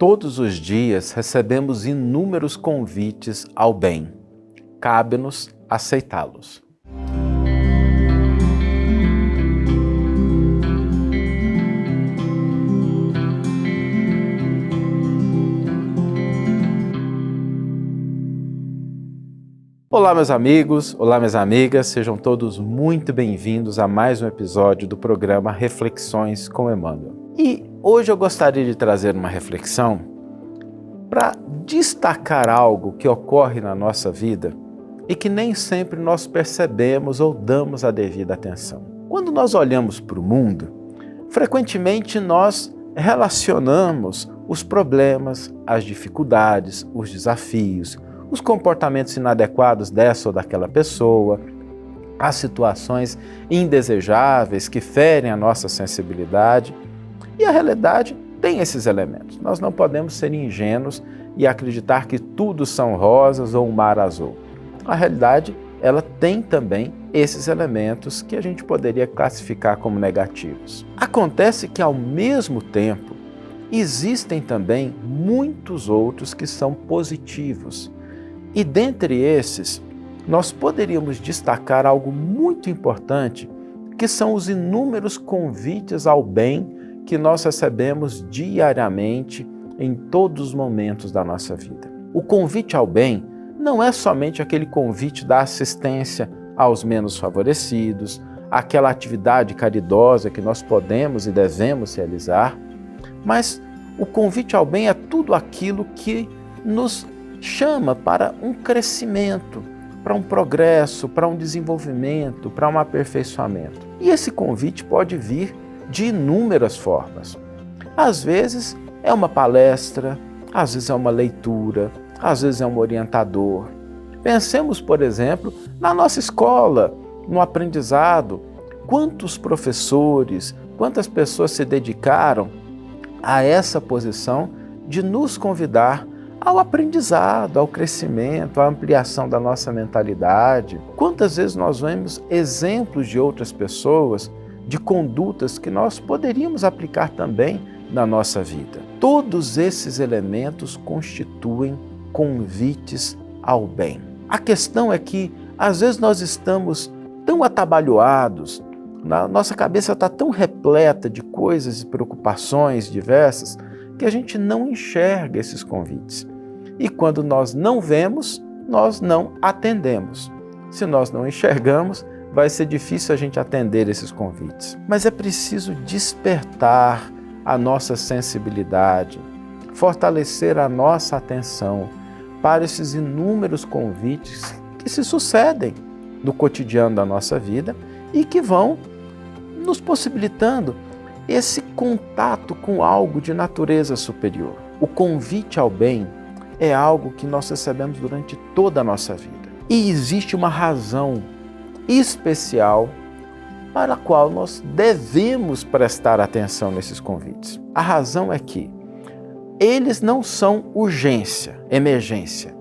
Todos os dias recebemos inúmeros convites ao bem. Cabe-nos aceitá-los. Olá, meus amigos, olá, minhas amigas, sejam todos muito bem-vindos a mais um episódio do programa Reflexões com Emmanuel. E hoje eu gostaria de trazer uma reflexão para destacar algo que ocorre na nossa vida e que nem sempre nós percebemos ou damos a devida atenção. Quando nós olhamos para o mundo, frequentemente nós relacionamos os problemas, as dificuldades, os desafios, os comportamentos inadequados dessa ou daquela pessoa, as situações indesejáveis que ferem a nossa sensibilidade. E a realidade tem esses elementos. Nós não podemos ser ingênuos e acreditar que tudo são rosas ou um mar azul. A realidade, ela tem também esses elementos que a gente poderia classificar como negativos. Acontece que, ao mesmo tempo, existem também muitos outros que são positivos. E dentre esses, nós poderíamos destacar algo muito importante, que são os inúmeros convites ao bem que nós recebemos diariamente em todos os momentos da nossa vida. O convite ao bem não é somente aquele convite da assistência aos menos favorecidos, aquela atividade caridosa que nós podemos e devemos realizar, mas o convite ao bem é tudo aquilo que nos chama para um crescimento, para um progresso, para um desenvolvimento, para um aperfeiçoamento. E esse convite pode vir de inúmeras formas. Às vezes é uma palestra, às vezes é uma leitura, às vezes é um orientador. Pensemos, por exemplo, na nossa escola, no aprendizado. Quantos professores, quantas pessoas se dedicaram a essa posição de nos convidar ao aprendizado, ao crescimento, à ampliação da nossa mentalidade. Quantas vezes nós vemos exemplos de outras pessoas, de condutas que nós poderíamos aplicar também na nossa vida. Todos esses elementos constituem convites ao bem. A questão é que, às vezes, nós estamos tão atabalhoados, nossa cabeça está tão repleta de coisas e preocupações diversas, que a gente não enxerga esses convites. E quando nós não vemos, nós não atendemos. Se nós não enxergamos, vai ser difícil a gente atender esses convites. Mas é preciso despertar a nossa sensibilidade, fortalecer a nossa atenção para esses inúmeros convites que se sucedem no cotidiano da nossa vida e que vão nos possibilitando esse contato com algo de natureza superior. O convite ao bem é algo que nós recebemos durante toda a nossa vida. E existe uma razão especial para a qual nós devemos prestar atenção nesses convites. A razão é que eles não são urgência, emergência,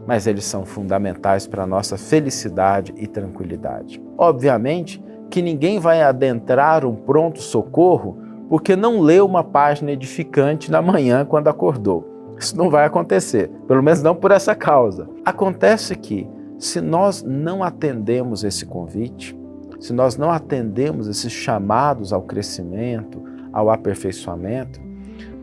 mas eles são fundamentais para a nossa felicidade e tranquilidade. Obviamente que ninguém vai adentrar um pronto-socorro porque não leu uma página edificante na manhã quando acordou. Isso não vai acontecer, pelo menos não por essa causa. Acontece que, se nós não atendemos esse convite, se nós não atendemos esses chamados ao crescimento, ao aperfeiçoamento,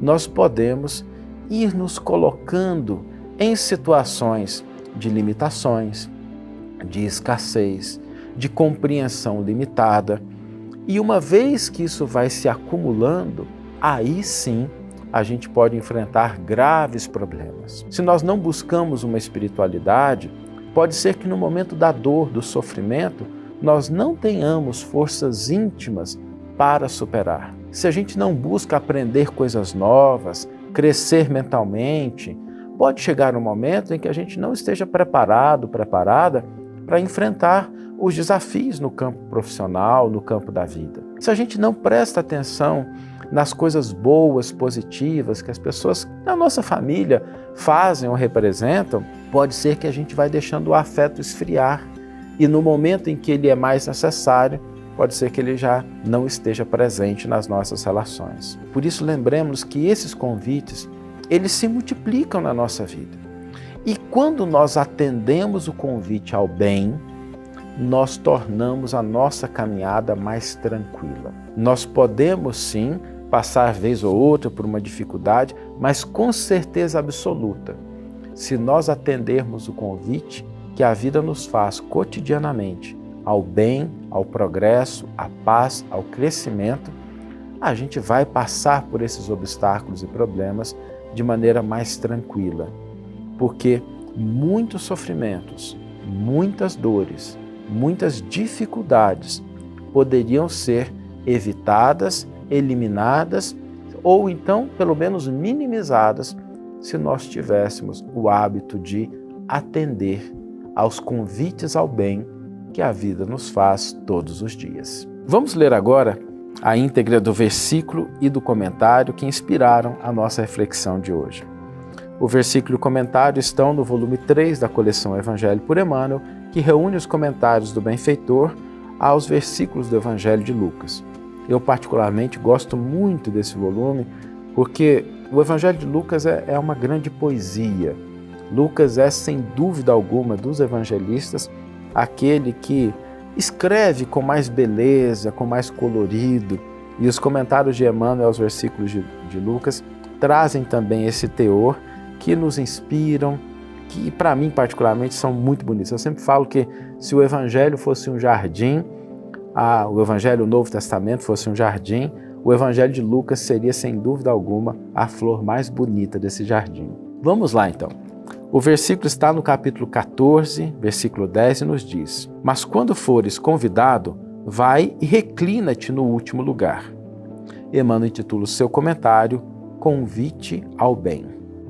nós podemos ir nos colocando em situações de limitações, de escassez, de compreensão limitada. E uma vez que isso vai se acumulando, aí sim a gente pode enfrentar graves problemas. Se nós não buscamos uma espiritualidade, pode ser que no momento da dor, do sofrimento, nós não tenhamos forças íntimas para superar. Se a gente não busca aprender coisas novas, crescer mentalmente, pode chegar um momento em que a gente não esteja preparado, preparada para enfrentar os desafios no campo profissional, no campo da vida. Se a gente não presta atenção nas coisas boas, positivas que as pessoas da nossa família fazem ou representam, pode ser que a gente vai deixando o afeto esfriar e no momento em que ele é mais necessário, pode ser que ele já não esteja presente nas nossas relações. Por isso, lembremos que esses convites, eles se multiplicam na nossa vida. E quando nós atendemos o convite ao bem, nós tornamos a nossa caminhada mais tranquila. Nós podemos sim passar vez ou outra por uma dificuldade, mas com certeza absoluta, se nós atendermos o convite que a vida nos faz cotidianamente ao bem, ao progresso, à paz, ao crescimento, a gente vai passar por esses obstáculos e problemas de maneira mais tranquila. Porque muitos sofrimentos, muitas dores, muitas dificuldades poderiam ser evitadas, eliminadas ou então, pelo menos, minimizadas se nós tivéssemos o hábito de atender aos convites ao bem que a vida nos faz todos os dias. Vamos ler agora a íntegra do versículo e do comentário que inspiraram a nossa reflexão de hoje. O versículo e o comentário estão no volume 3 da coleção Evangelho por Emmanuel, que reúne os comentários do benfeitor aos versículos do Evangelho de Lucas. Eu particularmente gosto muito desse volume porque o Evangelho de Lucas é uma grande poesia. Lucas é, sem dúvida alguma, dos evangelistas, aquele que escreve com mais beleza, com mais colorido, e os comentários de Emmanuel aos versículos de Lucas trazem também esse teor que nos inspiram, que para mim particularmente são muito bonitos. Eu sempre falo que se o Evangelho fosse um jardim, o Evangelho, o Novo Testamento fosse um jardim, o Evangelho de Lucas seria sem dúvida alguma a flor mais bonita desse jardim. Vamos lá então. O versículo está no capítulo 14, versículo 10 e nos diz: Mas quando fores convidado, vai e reclina-te no último lugar. Emmanuel intitula o seu comentário Convite ao Bem.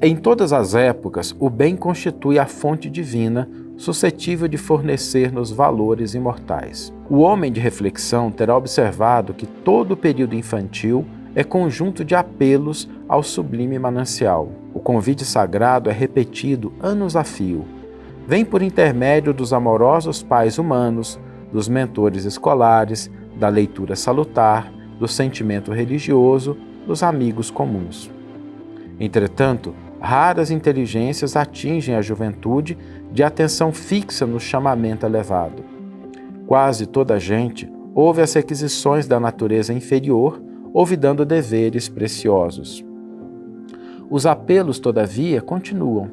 Em todas as épocas, o bem constitui a fonte divina suscetível de fornecer-nos valores imortais. O homem de reflexão terá observado que todo o período infantil é conjunto de apelos ao sublime manancial. O convite sagrado é repetido anos a fio. Vem por intermédio dos amorosos pais humanos, dos mentores escolares, da leitura salutar, do sentimento religioso, dos amigos comuns. Entretanto, raras inteligências atingem a juventude de atenção fixa no chamamento elevado. Quase toda a gente ouve as requisições da natureza inferior, olvidando deveres preciosos. Os apelos, todavia, continuam.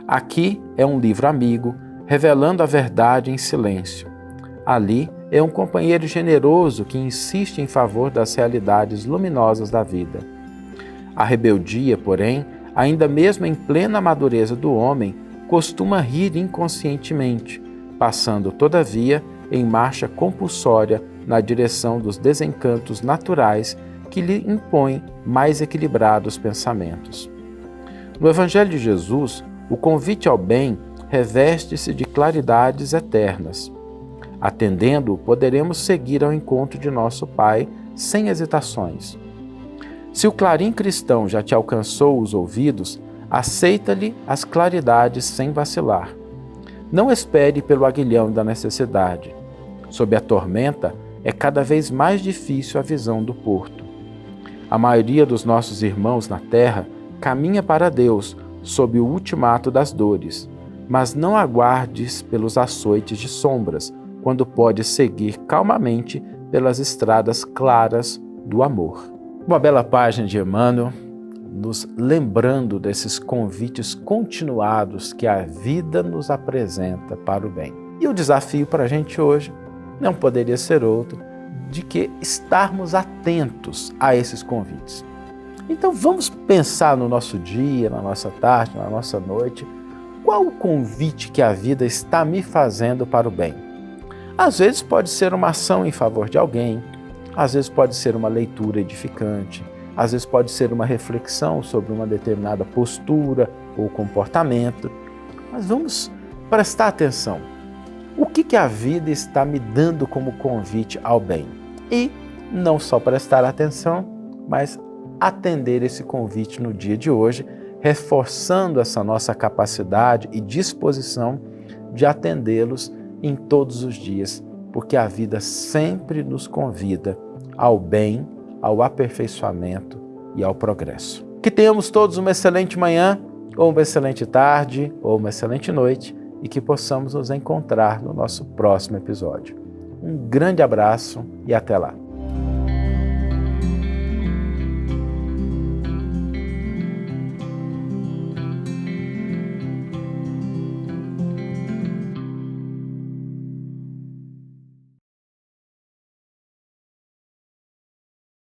Aqui é um livro amigo, revelando a verdade em silêncio. Ali é um companheiro generoso que insiste em favor das realidades luminosas da vida. A rebeldia, porém, ainda mesmo em plena madureza do homem, costuma rir inconscientemente, passando, todavia, em marcha compulsória na direção dos desencantos naturais que lhe impõem mais equilibrados pensamentos. No Evangelho de Jesus, o convite ao bem reveste-se de claridades eternas. Atendendo-o, poderemos seguir ao encontro de nosso Pai sem hesitações. Se o clarim cristão já te alcançou os ouvidos, aceita-lhe as claridades sem vacilar. Não espere pelo aguilhão da necessidade. Sob a tormenta, é cada vez mais difícil a visão do porto. A maioria dos nossos irmãos na terra caminha para Deus sob o ultimato das dores, mas não aguardes pelos açoites de sombras, quando podes seguir calmamente pelas estradas claras do amor. Uma bela página de Emmanuel, nos lembrando desses convites continuados que a vida nos apresenta para o bem. E o desafio para a gente hoje não poderia ser outro de que estarmos atentos a esses convites. Então vamos pensar no nosso dia, na nossa tarde, na nossa noite, qual o convite que a vida está me fazendo para o bem. Às vezes pode ser uma ação em favor de alguém, às vezes pode ser uma leitura edificante, às vezes pode ser uma reflexão sobre uma determinada postura ou comportamento. Mas vamos prestar atenção. O que a vida está me dando como convite ao bem? E não só prestar atenção, mas atender esse convite no dia de hoje, reforçando essa nossa capacidade e disposição de atendê-los em todos os dias, porque a vida sempre nos convida ao bem, ao aperfeiçoamento e ao progresso. Que tenhamos todos uma excelente manhã, ou uma excelente tarde, ou uma excelente noite, e que possamos nos encontrar no nosso próximo episódio. Um grande abraço e até lá!